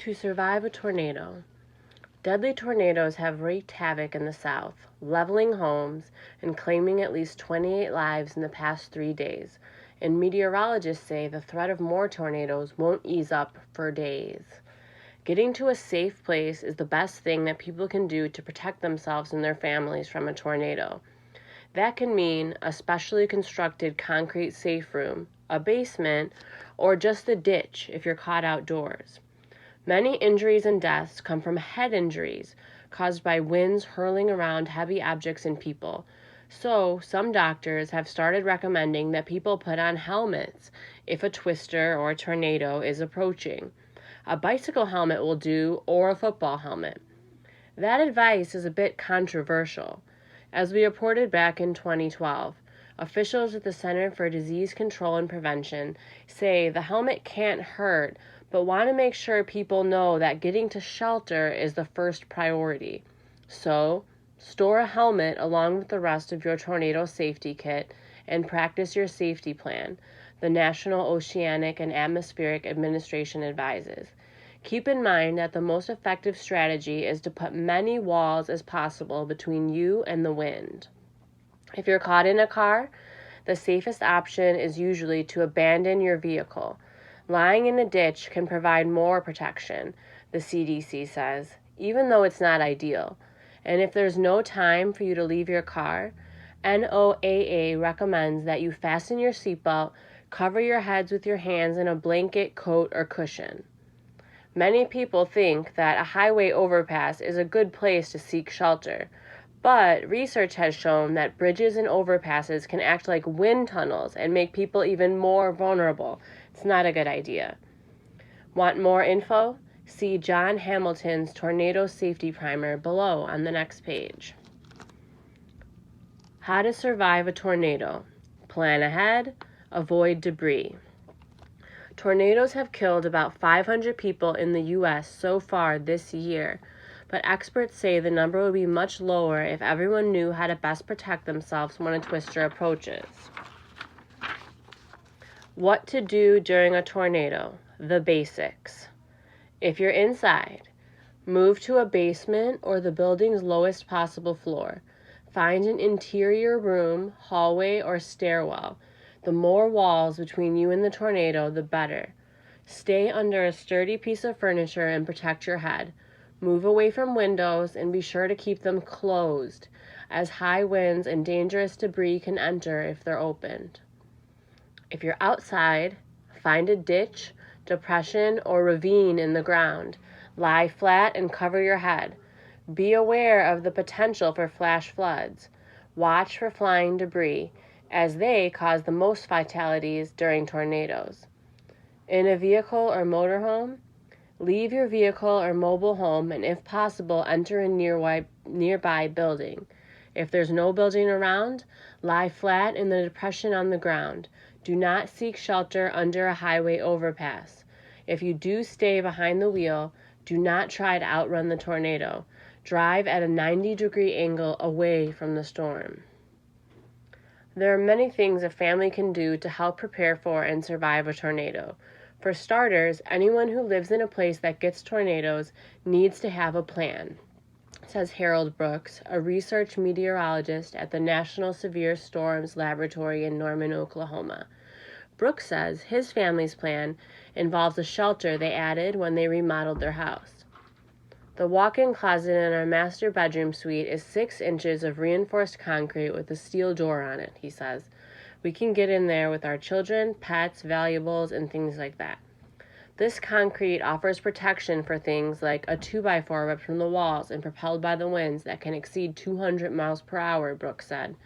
To survive a tornado. Deadly tornadoes have wreaked havoc in the South, leveling homes and claiming at least 28 lives in the past 3 days, and meteorologists say the threat of more tornadoes won't ease up for days. Getting to a safe place is the best thing that people can do to protect themselves and their families from a tornado. That can mean a specially constructed concrete safe room, a basement, or just a ditch if you're caught outdoors. Many injuries and deaths come from head injuries caused by winds hurling around heavy objects and people. So, some doctors have started recommending that people put on helmets if a twister or a tornado is approaching. A bicycle helmet will do, or a football helmet. That advice is a bit controversial. As we reported back in 2012, officials at the Center for Disease Control and Prevention say the helmet can't hurt, but want to make sure people know that getting to shelter is the first priority. So, store a helmet along with the rest of your tornado safety kit and practice your safety plan, the National Oceanic and Atmospheric Administration advises. Keep in mind that the most effective strategy is to put many walls as possible between you and the wind. If you're caught in a car, the safest option is usually to abandon your vehicle. Lying in a ditch can provide more protection, the CDC says, even though it's not ideal. And if there's no time for you to leave your car, NOAA recommends that you fasten your seatbelt, cover your heads with your hands in a blanket, coat, or cushion. Many people think that a highway overpass is a good place to seek shelter, but research has shown that bridges and overpasses can act like wind tunnels and make people even more vulnerable. It's not a good idea. Want more info? See John Hamilton's Tornado Safety Primer below on the next page. How to survive a tornado. Plan ahead. Avoid debris. Tornadoes have killed about 500 people in the U.S. so far this year, but experts say the number would be much lower if everyone knew how to best protect themselves when a twister approaches. What to do during a tornado. The basics. If you're inside, move to a basement or the building's lowest possible floor. Find an interior room, hallway, or stairwell. The more walls between you and the tornado, the better. Stay under a sturdy piece of furniture and protect your head. Move away from windows and be sure to keep them closed, as high winds and dangerous debris can enter if they're opened. If you're outside, find a ditch, depression, or ravine in the ground. Lie flat and cover your head. Be aware of the potential for flash floods. Watch for flying debris, as they cause the most fatalities during tornadoes. In a vehicle or motorhome, leave your vehicle or mobile home and, if possible, enter a nearby building. If there's no building around, lie flat in the depression on the ground. Do not seek shelter under a highway overpass. If you do stay behind the wheel, do not try to outrun the tornado. Drive at a 90-degree angle away from the storm. There are many things a family can do to help prepare for and survive a tornado. For starters, anyone who lives in a place that gets tornadoes needs to have a plan, says Harold Brooks, a research meteorologist at the National Severe Storms Laboratory in Norman, Oklahoma. Brooks says his family's plan involves a shelter they added when they remodeled their house. The walk-in closet in our master bedroom suite is 6 inches of reinforced concrete with a steel door on it, he says. We can get in there with our children, pets, valuables, and things like that. This concrete offers protection for things like a 2x4 ripped from the walls and propelled by the winds that can exceed 200 miles per hour, Brooks said.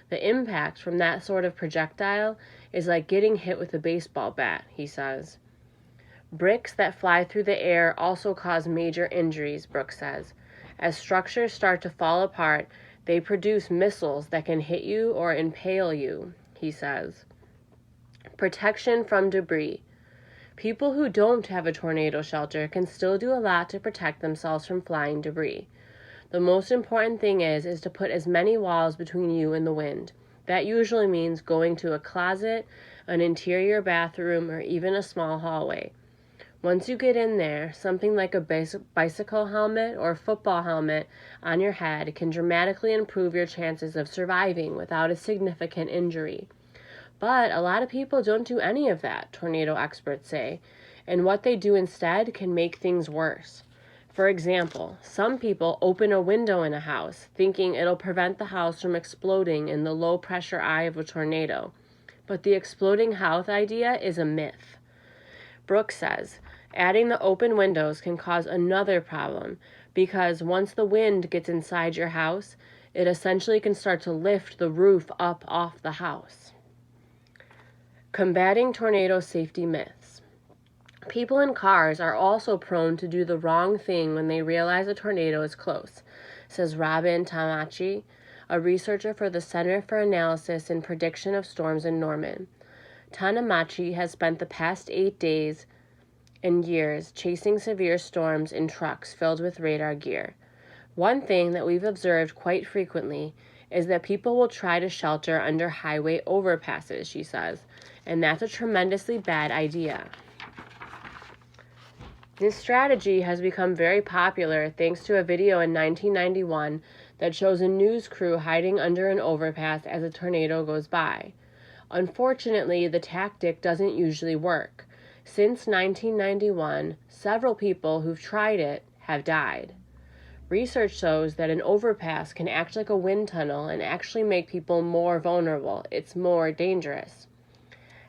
The impact from that sort of projectile is like getting hit with a baseball bat, he says. Bricks that fly through the air also cause major injuries, Brooks says. As structures start to fall apart, they produce missiles that can hit you or impale you, he says. Protection from debris. People who don't have a tornado shelter can still do a lot to protect themselves from flying debris. The most important thing is to put as many walls between you and the wind. That usually means going to a closet, an interior bathroom, or even a small hallway. Once you get in there, something like a bicycle helmet or football helmet on your head can dramatically improve your chances of surviving without a significant injury. But a lot of people don't do any of that, tornado experts say, and what they do instead can make things worse. For example, some people open a window in a house thinking it'll prevent the house from exploding in the low-pressure eye of a tornado. But the exploding house idea is a myth. Brooks says, adding the open windows can cause another problem because once the wind gets inside your house, it essentially can start to lift the roof up off the house. Combating tornado safety myths. People in cars are also prone to do the wrong thing when they realize a tornado is close, says Robin Tamachi, a researcher for the Center for Analysis and Prediction of Storms in Norman. Tanamachi has spent the past 8 days and years chasing severe storms in trucks filled with radar gear. One thing that we've observed quite frequently is that people will try to shelter under highway overpasses, she says, and that's a tremendously bad idea. This strategy has become very popular thanks to a video in 1991 that shows a news crew hiding under an overpass as a tornado goes by. Unfortunately, the tactic doesn't usually work. Since 1991, several people who've tried it have died. Research shows that an overpass can act like a wind tunnel and actually make people more vulnerable. It's more dangerous.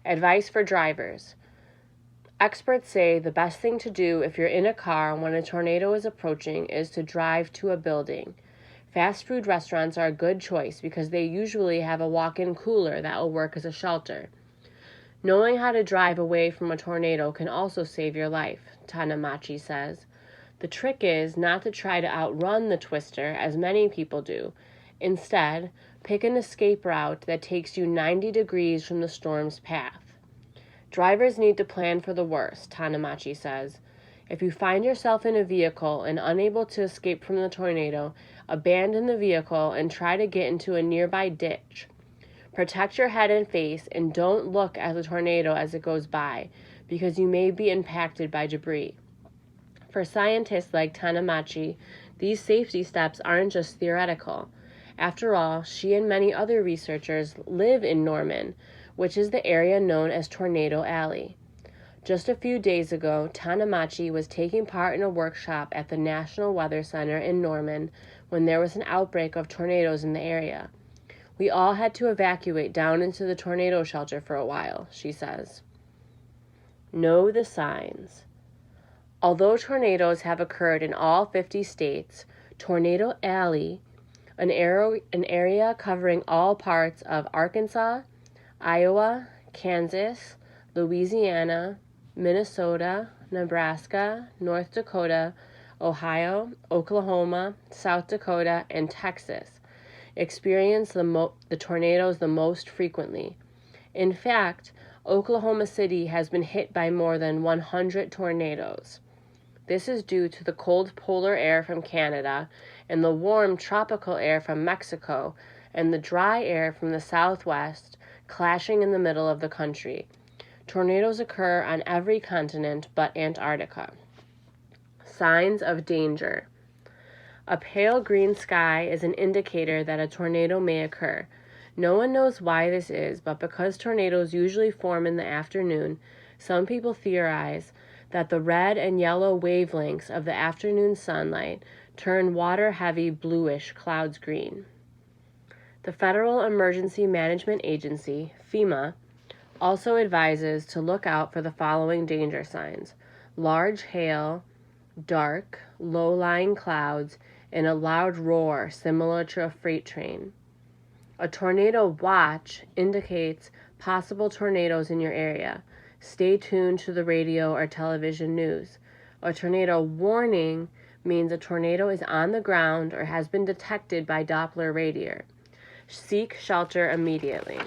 Advice for drivers. Experts say the best thing to do if you're in a car when a tornado is approaching is to drive to a building. Fast food restaurants are a good choice because they usually have a walk-in cooler that will work as a shelter. Knowing how to drive away from a tornado can also save your life, Tanamachi says. The trick is not to try to outrun the twister, as many people do. Instead, pick an escape route that takes you 90 degrees from the storm's path. Drivers need to plan for the worst, Tanamachi says. If you find yourself in a vehicle and unable to escape from the tornado, abandon the vehicle and try to get into a nearby ditch. Protect your head and face and don't look at the tornado as it goes by, because you may be impacted by debris. For scientists like Tanamachi, these safety steps aren't just theoretical. After all, she and many other researchers live in Norman, which is the area known as Tornado Alley. Just a few days ago, Tanamachi was taking part in a workshop at the National Weather Center in Norman when there was an outbreak of tornadoes in the area. We all had to evacuate down into the tornado shelter for a while, she says. Know the signs. Although tornadoes have occurred in all 50 states, Tornado Alley, an area covering all parts of Arkansas, Iowa, Kansas, Louisiana, Minnesota, Nebraska, North Dakota, Ohio, Oklahoma, South Dakota, and Texas experience the tornadoes the most frequently. In fact, Oklahoma City has been hit by more than 100 tornadoes. This is due to the cold polar air from Canada and the warm tropical air from Mexico and the dry air from the southwest clashing in the middle of the country. Tornadoes occur on every continent but Antarctica. Signs of danger. A pale green sky is an indicator that a tornado may occur. No one knows why this is, but because tornadoes usually form in the afternoon, some people theorize that the red and yellow wavelengths of the afternoon sunlight turn water-heavy bluish clouds green. The Federal Emergency Management Agency, FEMA, also advises to look out for the following danger signs: large hail, dark, low-lying clouds, and a loud roar similar to a freight train. A tornado watch indicates possible tornadoes in your area. Stay tuned to the radio or television news. A tornado warning means a tornado is on the ground or has been detected by Doppler radar. Seek shelter immediately.